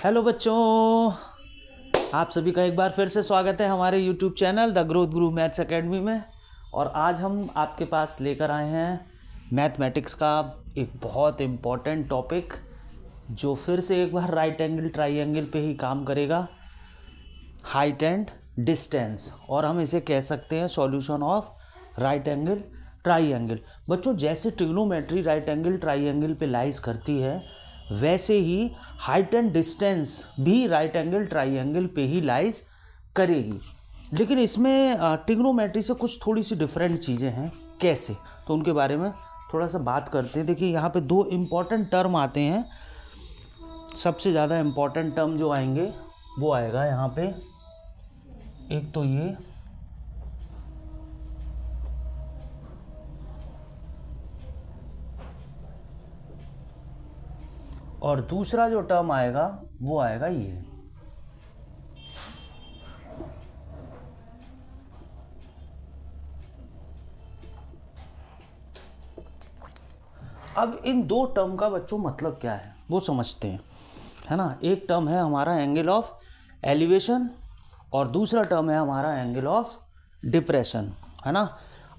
Hello बच्चों, आप सभी का एक बार फिर से स्वागत है हमारे YouTube channel the growth Guru maths academy में। और आज हम आपके पास लेकर आए हैं मैथमेटिक्स का एक बहुत इम्पॉर्टेंट टॉपिक, जो फिर से एक बार राइट एंगल ट्राइंगल पे ही काम करेगा, हाइट एंड डिस्टेंस। और हम इसे कह सकते हैं solution of right angle triangle. बच्चों, जैसे ट्रिग्नोमेट्री राइट एंगल ट्राइंगल पे लाइज करती है, वैसे ही हाइट एंड डिस्टेंस भी राइट एंगल ट्राइंगल पे ही लाइज करेगी। लेकिन इसमें ट्रिग्नोमेट्री से कुछ थोड़ी सी डिफरेंट चीज़ें हैं। कैसे, तो उनके बारे में थोड़ा सा बात करते हैं। देखिए, यहाँ पे दो इम्पॉर्टेंट टर्म आते हैं। सबसे ज़्यादा इम्पॉर्टेंट टर्म जो आएंगे वो आएगा यहाँ पे, एक तो ये, और दूसरा जो टर्म आएगा वो आएगा ये। अब इन दो टर्म का बच्चों मतलब क्या है वो समझते हैं, है ना। एक टर्म है हमारा एंगल ऑफ एलिवेशन और दूसरा टर्म है हमारा एंगल ऑफ डिप्रेशन, है ना।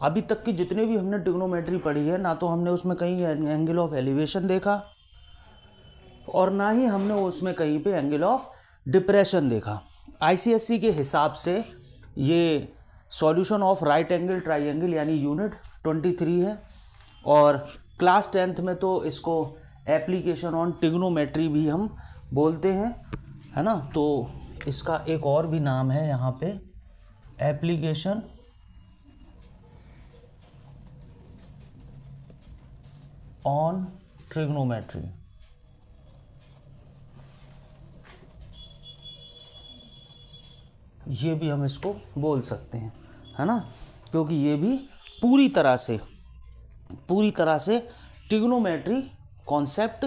अभी तक की जितने भी हमने ट्रिग्नोमेट्री पढ़ी है, ना तो हमने उसमें कहीं एंगल ऑफ एलिवेशन देखा और ना ही हमने उसमें कहीं पे एंगल ऑफ डिप्रेशन देखा। आईसीएसई के हिसाब से ये solution of right angle triangle यानी यूनिट 23 है, और क्लास 10th में तो इसको एप्लीकेशन ऑन ट्रिग्नोमेट्री भी हम बोलते हैं, है ना। तो इसका एक और भी नाम है यहाँ पे, एप्लीकेशन ऑन ट्रिग्नोमेट्री। ये भी हम इसको बोल सकते हैं, है ना, क्योंकि ये भी पूरी तरह से ट्रिग्नोमेट्री कॉन्सेप्ट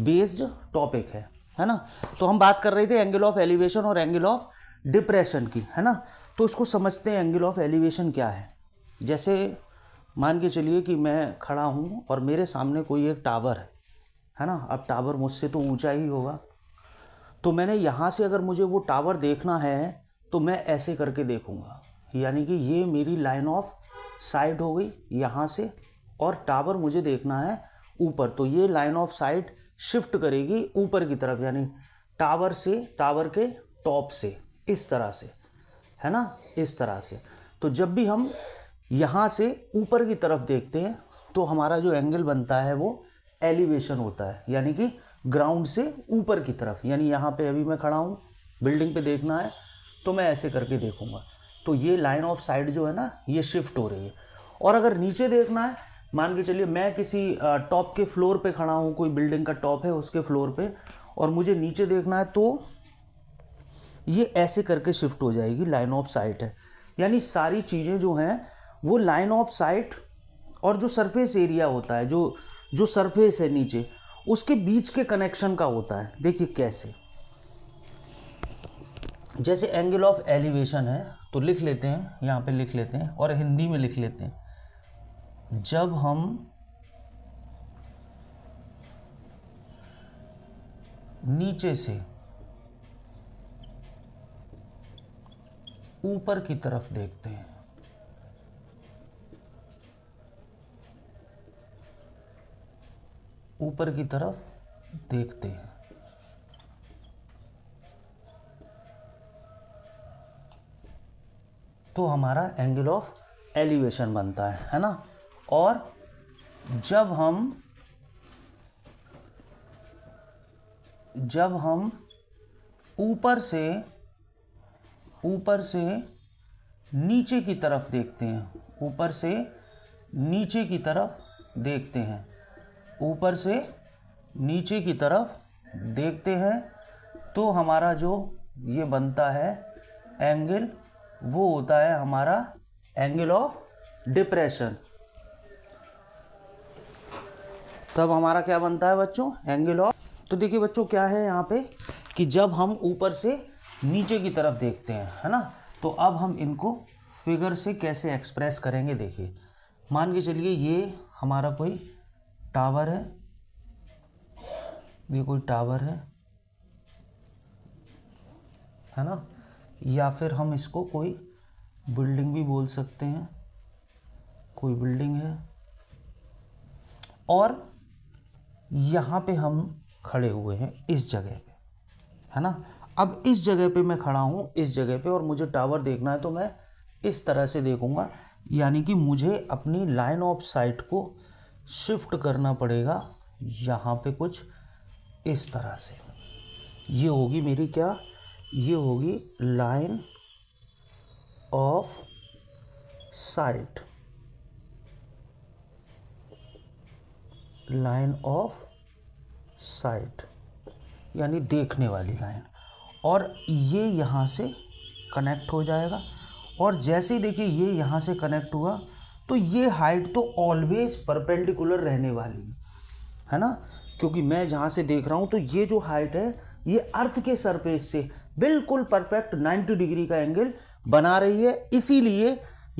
बेस्ड टॉपिक है ना। तो हम बात कर रहे थे एंगल ऑफ एलिवेशन और एंगल ऑफ डिप्रेशन की, है ना। तो इसको समझते हैं, एंगल ऑफ एलिवेशन क्या है। जैसे मान के चलिए कि मैं खड़ा हूँ और मेरे सामने कोई एक टावर है ना। अब टावर मुझसे तो ऊंचा ही होगा, तो मैंने यहाँ से अगर मुझे वो टावर देखना है तो मैं ऐसे करके देखूँगा, यानी कि ये मेरी लाइन ऑफ साइट हो गई यहाँ से, और टावर मुझे देखना है ऊपर, तो ये लाइन ऑफ साइट शिफ्ट करेगी ऊपर की तरफ, यानी टावर से, टावर के टॉप से, इस तरह से, है ना, इस तरह से। तो जब भी हम यहाँ से ऊपर की तरफ देखते हैं तो हमारा जो एंगल बनता है वो एलिवेशन होता है, यानी कि ग्राउंड से ऊपर की तरफ। यानी यहाँ पे अभी मैं खड़ा हूँ, बिल्डिंग पे देखना है तो मैं ऐसे करके देखूंगा, तो ये लाइन ऑफ साइट जो है ना, ये शिफ्ट हो रही है। और अगर नीचे देखना है, मान के चलिए मैं किसी टॉप के फ्लोर पे खड़ा हूँ, कोई बिल्डिंग का टॉप है उसके फ्लोर पे, और मुझे नीचे देखना है, तो ये ऐसे करके शिफ्ट हो जाएगी, लाइन ऑफ साइट है। यानी सारी चीज़ें जो हैं वो लाइन ऑफ साइट और जो सरफेस एरिया होता है, जो सरफेस है नीचे, उसके बीच के कनेक्शन का होता है। देखिए कैसे, जैसे एंगल ऑफ एलिवेशन है तो लिख लेते हैं, यहाँ पे लिख लेते हैं और हिंदी में लिख लेते हैं। जब हम नीचे से ऊपर की तरफ देखते हैं, ऊपर की तरफ देखते हैं, तो हमारा एंगल ऑफ एलिवेशन बनता है ना। और जब हम ऊपर से नीचे की तरफ देखते हैं, ऊपर से नीचे की तरफ देखते हैं, ऊपर से नीचे की तरफ देखते हैं, तो हमारा जो ये बनता है एंगल, वो होता है हमारा एंगल ऑफ डिप्रेशन। तब हमारा क्या बनता है बच्चों, एंगल ऑफ। तो देखिए बच्चों क्या है यहाँ पे, कि जब हम ऊपर से नीचे की तरफ देखते हैं, है ना, तो अब हम इनको फिगर से कैसे एक्सप्रेस करेंगे। देखिए, मान के चलिए ये हमारा कोई टावर है, ये कोई टावर है, है ना, या फिर हम इसको कोई बिल्डिंग भी बोल सकते हैं, कोई बिल्डिंग है और यहाँ पे हम खड़े हुए हैं इस जगह पे, है ना। अब इस जगह पे मैं खड़ा हूँ, इस जगह पे, और मुझे टावर देखना है तो मैं इस तरह से देखूँगा, यानी कि मुझे अपनी लाइन ऑफ साइट को शिफ्ट करना पड़ेगा यहाँ पे कुछ इस तरह से। ये होगी मेरी क्या, ये होगी line of site, line of site यानी देखने वाली लाइन, और ये यहाँ से कनेक्ट हो जाएगा। और जैसे ही देखिए ये यहाँ से कनेक्ट हुआ तो ये हाइट तो ऑलवेज परपेंडिकुलर रहने वाली है ना, क्योंकि मैं जहाँ से देख रहा हूँ तो ये जो हाइट है ये अर्थ के सरफेस से बिल्कुल परफेक्ट 90 डिग्री का एंगल बना रही है। इसीलिए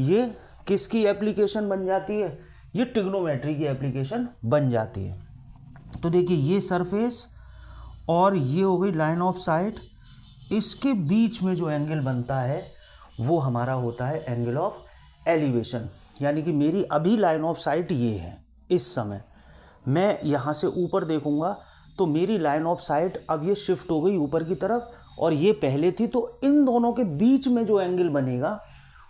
ये किसकी एप्लीकेशन बन जाती है, ये ट्रिग्नोमेट्री की एप्लीकेशन बन जाती है। तो देखिए ये सरफेस और ये हो गई लाइन ऑफ साइट, इसके बीच में जो एंगल बनता है वो हमारा होता है एंगल ऑफ एलिवेशन। यानी कि मेरी अभी लाइन ऑफ साइट ये है, इस समय मैं यहाँ से ऊपर देखूँगा तो मेरी लाइन ऑफ साइट अब ये शिफ्ट हो गई ऊपर की तरफ, और ये पहले थी, तो इन दोनों के बीच में जो एंगल बनेगा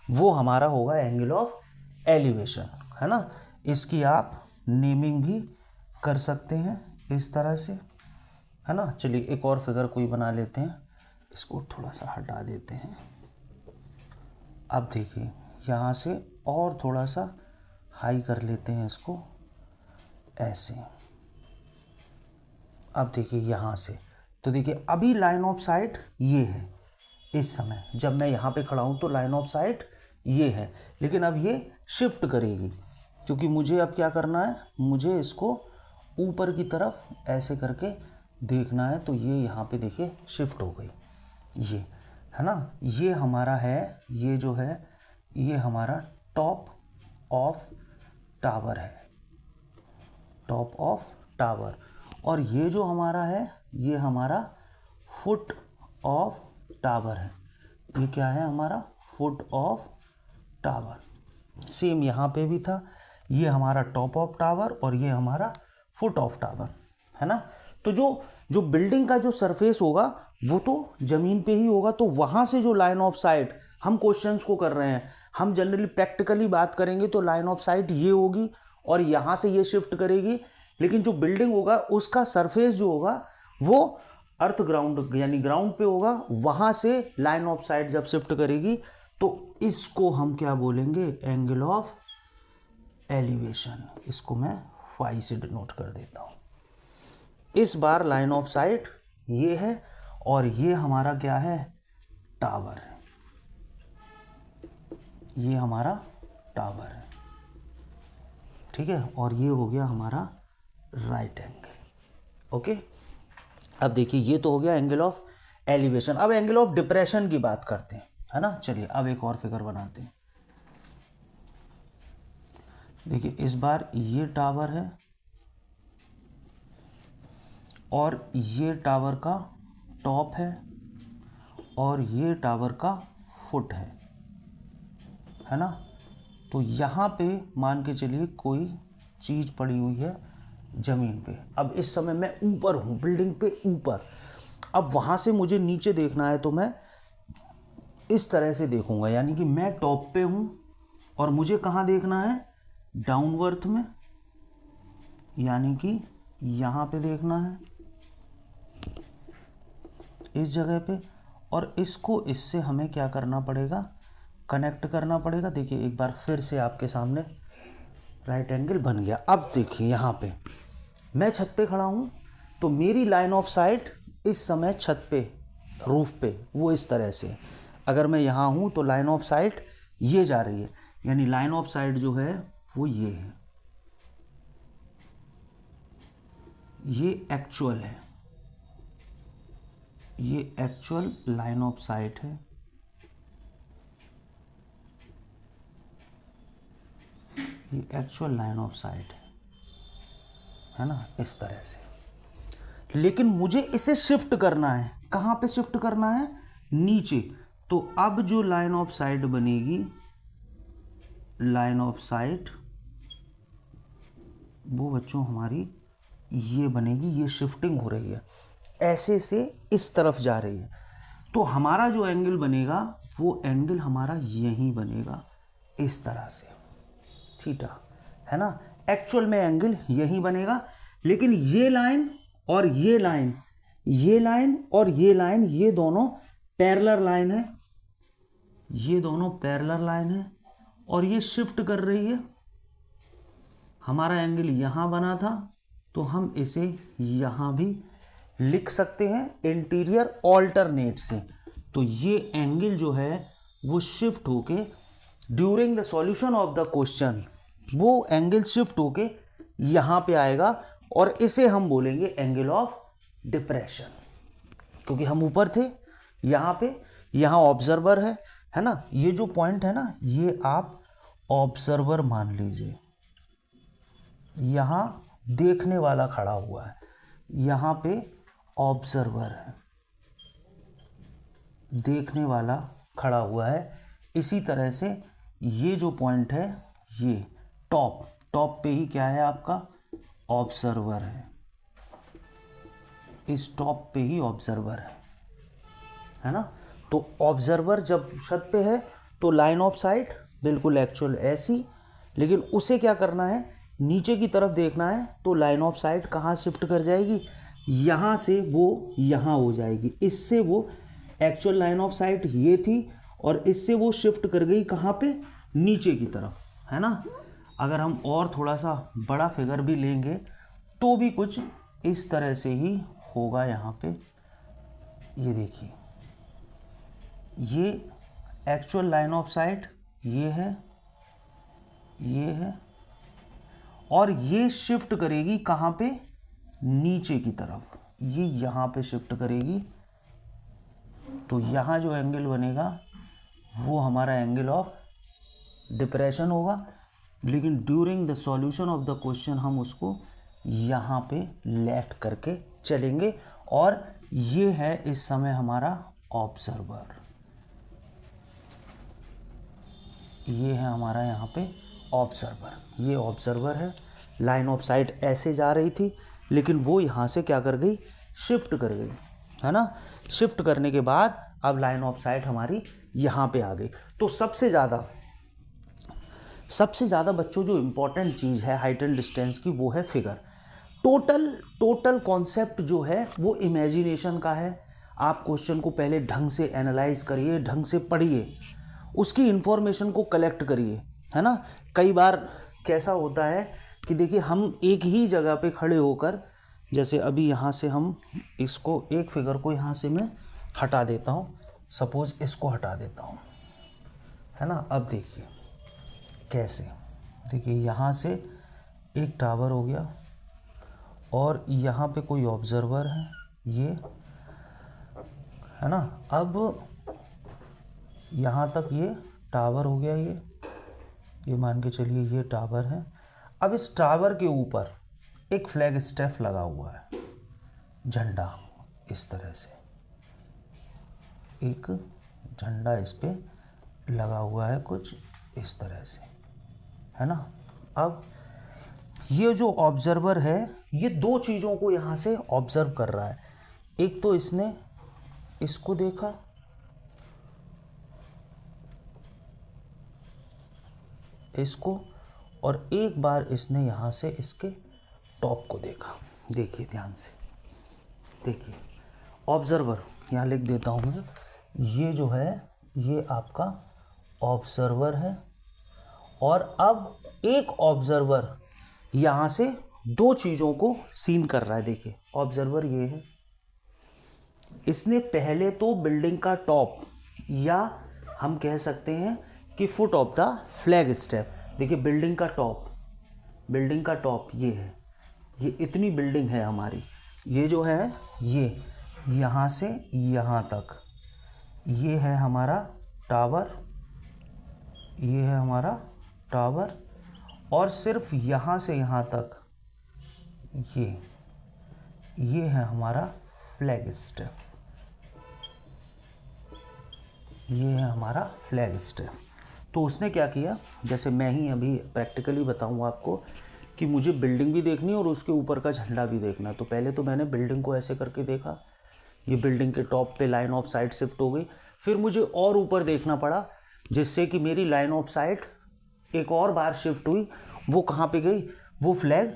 वो हमारा होगा एंगल ऑफ एलिवेशन, है ना। इसकी आप नेमिंग भी कर सकते हैं इस तरह से, है ना। चलिए एक और फिगर कोई बना लेते हैं, इसको थोड़ा सा हटा देते हैं। अब देखिए यहाँ से और थोड़ा सा हाई कर लेते हैं इसको ऐसे। अब देखिए यहाँ से, तो देखिए अभी लाइन ऑफ साइट ये है, इस समय जब मैं यहाँ पे खड़ा हूँ तो लाइन ऑफ साइट ये है, लेकिन अब ये शिफ्ट करेगी क्योंकि मुझे अब क्या करना है, मुझे इसको ऊपर की तरफ ऐसे करके देखना है। तो ये यहाँ पे देखिए शिफ्ट हो गई, ये है ना, ये हमारा है, ये जो है ये हमारा टॉप ऑफ टावर है, टॉप ऑफ टावर, और ये जो हमारा है ये हमारा फुट ऑफ टावर है। ये क्या है हमारा फुट ऑफ टावर। सेम यहाँ पे भी था, ये हमारा टॉप ऑफ टावर और ये हमारा फुट ऑफ टावर, है ना। तो जो बिल्डिंग का जो सरफेस होगा वो तो ज़मीन पे ही होगा, तो वहाँ से जो लाइन ऑफ साइट हम क्वेश्चंस को कर रहे हैं, हम जनरली प्रैक्टिकली बात करेंगे तो लाइन ऑफ साइट ये होगी और यहाँ से ये शिफ्ट करेगी, लेकिन जो बिल्डिंग होगा उसका सरफेस जो होगा वो अर्थ ग्राउंड यानी ग्राउंड पे होगा, वहाँ से लाइन ऑफ साइट जब शिफ्ट करेगी तो इसको हम क्या बोलेंगे, एंगल ऑफ एलिवेशन। इसको मैं फाई से डिनोट कर देता हूँ। इस बार लाइन ऑफ साइट ये है और ये हमारा क्या है, टावर है, ये हमारा टावर है, ठीक है, और ये हो गया हमारा राइट एंगल। ओके, अब देखिए ये तो हो गया एंगल ऑफ एलिवेशन। अब एंगल ऑफ डिप्रेशन की बात करते हैं, है ना। चलिए अब एक और फिगर बनाते हैं। देखिए इस बार ये टावर है और ये टावर का टॉप है और ये टावर का फुट है ना। तो यहाँ पे मान के चलिए कोई चीज़ पड़ी हुई है ज़मीन पे। अब इस समय मैं ऊपर हूँ, बिल्डिंग पे ऊपर। अब वहाँ से मुझे नीचे देखना है तो मैं इस तरह से देखूँगा, यानी कि मैं टॉप पे हूँ और मुझे कहाँ देखना है, डाउनवर्थ में, यानी कि यहाँ पे देखना है, इस जगह पे। और इसको इससे हमें क्या करना पड़ेगा, कनेक्ट करना पड़ेगा। देखिए एक बार फिर से आपके सामने राइट एंगल बन गया। अब देखिए यहाँ पे मैं छत पे खड़ा हूँ तो मेरी लाइन ऑफ साइट इस समय छत पे, रूफ पे, वो इस तरह से। अगर मैं यहाँ हूँ तो लाइन ऑफ साइट ये जा रही है, यानी लाइन ऑफ साइट जो है वो ये है, ये एक्चुअल है, ये एक्चुअल लाइन ऑफ साइट है। ये एक्चुअल लाइन ऑफ साइट है ना, इस तरह से। लेकिन मुझे इसे शिफ्ट करना है, कहाँ पे शिफ्ट करना है, नीचे। तो अब जो लाइन ऑफ साइट बनेगी, लाइन ऑफ साइट वो बच्चों हमारी ये बनेगी, ये शिफ्टिंग हो रही है, ऐसे से इस तरफ जा रही है। तो हमारा जो एंगल बनेगा वो एंगल हमारा यहीं बनेगा इस तरह से, थीटा, है ना। एक्चुअल में एंगल यहीं बनेगा, लेकिन ये लाइन और ये लाइन, ये लाइन और ये लाइन, ये दोनों पैरेलल लाइन है, ये दोनों पैरेलल लाइन है और ये शिफ्ट कर रही है। हमारा एंगल यहाँ बना था तो हम इसे यहाँ भी लिख सकते हैं इंटीरियर ऑल्टरनेट से। तो ये एंगल जो है वो शिफ्ट होके during the solution of the question, वो एंगल शिफ्ट होके यहाँ पे आएगा और इसे हम बोलेंगे एंगल ऑफ डिप्रेशन, क्योंकि हम ऊपर थे यहाँ पे, यहाँ ऑब्जर्वर है ना। ये जो पॉइंट है ना, ये आप ऑब्जर्वर मान लीजिए, यहाँ देखने वाला खड़ा हुआ है, यहाँ पे ऑब्जर्वर है, देखने वाला खड़ा हुआ है। इसी तरह से ये जो पॉइंट है, ये टॉप पे ही क्या है आपका, ऑब्जर्वर है, इस टॉप पे ही ऑब्जर्वर है ना। तो ऑब्जर्वर जब छत पे है तो लाइन ऑफ साइट बिल्कुल एक्चुअल ऐसी, लेकिन उसे क्या करना है, नीचे की तरफ देखना है। तो लाइन ऑफ साइट कहाँ शिफ्ट कर जाएगी, यहाँ से वो यहाँ हो जाएगी, इससे वो एक्चुअल लाइन ऑफ साइट ये थी और इससे वो शिफ्ट कर गई कहाँ पे, नीचे की तरफ, है ना। अगर हम और थोड़ा सा बड़ा फिगर भी लेंगे तो भी कुछ इस तरह से ही होगा। यहाँ पे ये देखिए, ये एक्चुअल लाइन ऑफ साइट ये है और ये शिफ्ट करेगी कहाँ पे, नीचे की तरफ, ये यहाँ पे शिफ्ट करेगी। तो यहाँ जो एंगल बनेगा वो हमारा एंगल ऑफ डिप्रेशन होगा, लेकिन during the solution of the question हम उसको यहाँ पे लेट करके चलेंगे। और ये है इस समय हमारा ऑब्जर्वर, ये है हमारा यहाँ पे ऑब्जर्वर, ये ऑब्जर्वर है। लाइन ऑफ साइट ऐसे जा रही थी, लेकिन वो यहाँ से क्या कर गई, शिफ्ट कर गई, है ना। शिफ्ट करने के बाद अब लाइन ऑफ साइट हमारी यहाँ पे आ गई। तो सबसे ज़्यादा बच्चों जो इम्पोर्टेंट चीज़ है हाइट एंड डिस्टेंस की, वो है फिगर। टोटल कॉन्सेप्ट जो है वो इमेजिनेशन का है। आप क्वेश्चन को पहले ढंग से एनालाइज करिए, ढंग से पढ़िए, उसकी इंफॉर्मेशन को कलेक्ट करिए, है ना। कई बार कैसा होता है कि देखिए, हम एक ही जगह पे खड़े होकर, जैसे अभी यहाँ से हम इसको, एक फिगर को यहाँ से मैं हटा देता हूँ, सपोज इसको हटा देता हूँ, है ना। अब देखिए कैसे, देखिए यहाँ से एक टावर हो गया और यहाँ पे कोई ऑब्जर्वर है, ये, है ना। अब यहाँ तक ये टावर हो गया, ये मान के चलिए ये टावर है। अब इस टावर के ऊपर एक फ्लैग स्टेप लगा हुआ है, झंडा, इस तरह से एक झंडा इस पे लगा हुआ है, कुछ इस तरह से, है ना। अब ये जो ऑब्जर्वर है, ये दो चीज़ों को यहाँ से ऑब्जर्व कर रहा है। एक तो इसने इसको देखा, इसको, और एक बार इसने यहाँ से इसके टॉप को देखा। देखिए ध्यान से, देखिए ऑब्जर्वर, यहाँ लिख देता हूँ मैं, ये जो है ये आपका ऑब्जर्वर है। और अब एक ऑब्जर्वर यहाँ से दो चीज़ों को सीन कर रहा है। देखिए ऑब्जर्वर ये है, इसने पहले तो बिल्डिंग का टॉप, या हम कह सकते हैं कि foot of the flag step, देखिए बिल्डिंग का टॉप ये है, ये इतनी बिल्डिंग है हमारी, ये जो है ये यहाँ से यहाँ तक, ये है हमारा टावर, ये है हमारा टावर, और सिर्फ यहाँ से यहाँ तक ये है हमारा फ्लैग स्टेप, ये है हमारा फ्लैग स्टेप। तो उसने क्या किया, जैसे मैं ही अभी प्रैक्टिकली बताऊँ आपको कि मुझे बिल्डिंग भी देखनी है और उसके ऊपर का झंडा भी देखना है। तो पहले तो मैंने बिल्डिंग को ऐसे करके देखा, ये बिल्डिंग के टॉप पे लाइन ऑफ साइट शिफ्ट हो गई। फिर मुझे और ऊपर देखना पड़ा, जिससे कि मेरी लाइन ऑफ साइट एक और बार शिफ्ट हुई। वो कहाँ पे गई, वो फ्लैग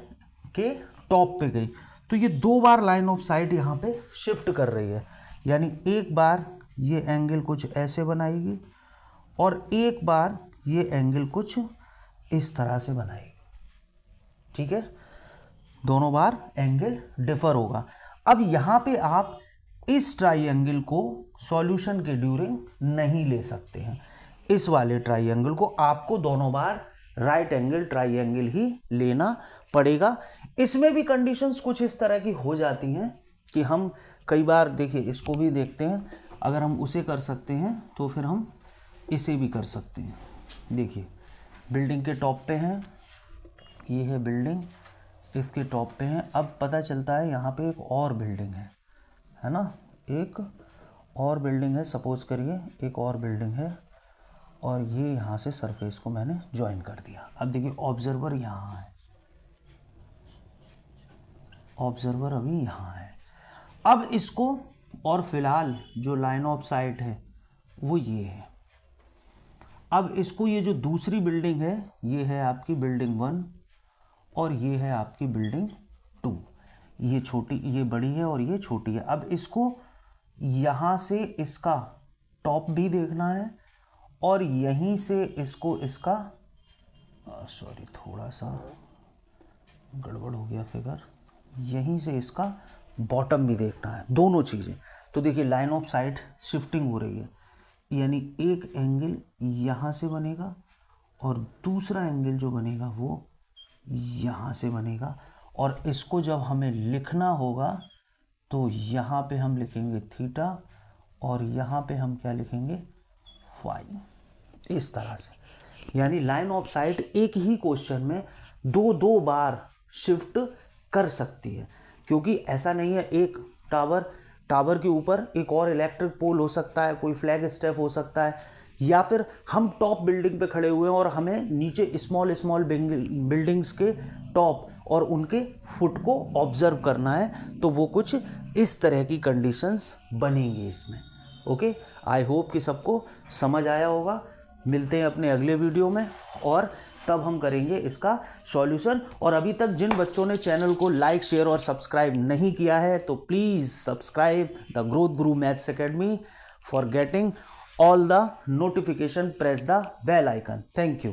के टॉप पे गई। तो ये 2 बार लाइन ऑफ साइट यहाँ पे शिफ्ट कर रही है, यानी एक बार ये एंगल कुछ ऐसे बनाएगी और एक बार ये एंगल कुछ इस तरह से बनाएगी। ठीक है, दोनों बार एंगल डिफर होगा। अब यहाँ पे आप इस ट्राइंगल को सॉल्यूशन के ड्यूरिंग नहीं ले सकते हैं। इस वाले ट्राइंगल को आपको दोनों बार राइट एंगल ट्राइंगल ही लेना पड़ेगा। इसमें भी कंडीशंस कुछ इस तरह की हो जाती हैं कि हम कई बार, देखिए इसको भी देखते हैं, अगर हम उसे कर सकते हैं तो फिर हम इसे भी कर सकते हैं। देखिए बिल्डिंग के टॉप पे हैं, ये है बिल्डिंग, इसके टॉप पे हैं। अब पता चलता है यहाँ पे एक और बिल्डिंग है ना, एक और बिल्डिंग है, सपोज करिए एक और बिल्डिंग है और ये यहाँ से सरफेस को मैंने ज्वाइन कर दिया। अब देखिए ऑब्जर्वर यहाँ है, ऑब्जर्वर अभी यहाँ है। अब इसको, और फिलहाल जो लाइन ऑफ साइट है वो ये है। अब इसको, ये जो दूसरी बिल्डिंग है ये है आपकी बिल्डिंग 1 और ये है आपकी बिल्डिंग 2। ये छोटी, ये बड़ी है और ये छोटी है। अब इसको यहाँ से इसका टॉप भी देखना है और यहीं से इसको इसका, सॉरी थोड़ा सा गड़बड़ हो गया फिगर, यहीं से इसका बॉटम भी देखना है, दोनों चीज़ें। तो देखिए लाइन ऑफ साइट शिफ्टिंग हो रही है, यानी एक एंगल यहाँ से बनेगा और दूसरा एंगल जो बनेगा वो यहाँ से बनेगा। और इसको जब हमें लिखना होगा तो यहाँ पे हम लिखेंगे थीटा और यहाँ पे हम क्या लिखेंगे, फाई, इस तरह से। यानी लाइन ऑफ साइट एक ही क्वेश्चन में 2 बार शिफ्ट कर सकती है, क्योंकि ऐसा नहीं है एक टावर के ऊपर एक और इलेक्ट्रिक पोल हो सकता है, कोई फ्लैग स्टेप हो सकता है, या फिर हम टॉप बिल्डिंग पे खड़े हुए हैं और हमें नीचे स्मॉल बिल्डिंग्स के टॉप और उनके फुट को ऑब्जर्व करना है, तो वो कुछ इस तरह की कंडीशंस बनेंगी इसमें। ओके, आई होप कि सबको समझ आया होगा। मिलते हैं अपने अगले वीडियो में और तब हम करेंगे इसका सॉल्यूशन। और अभी तक जिन बच्चों ने चैनल को लाइक, शेयर और सब्सक्राइब नहीं किया है तो please subscribe the growth Guru maths academy for getting all the notification, press the bell icon. Thank you.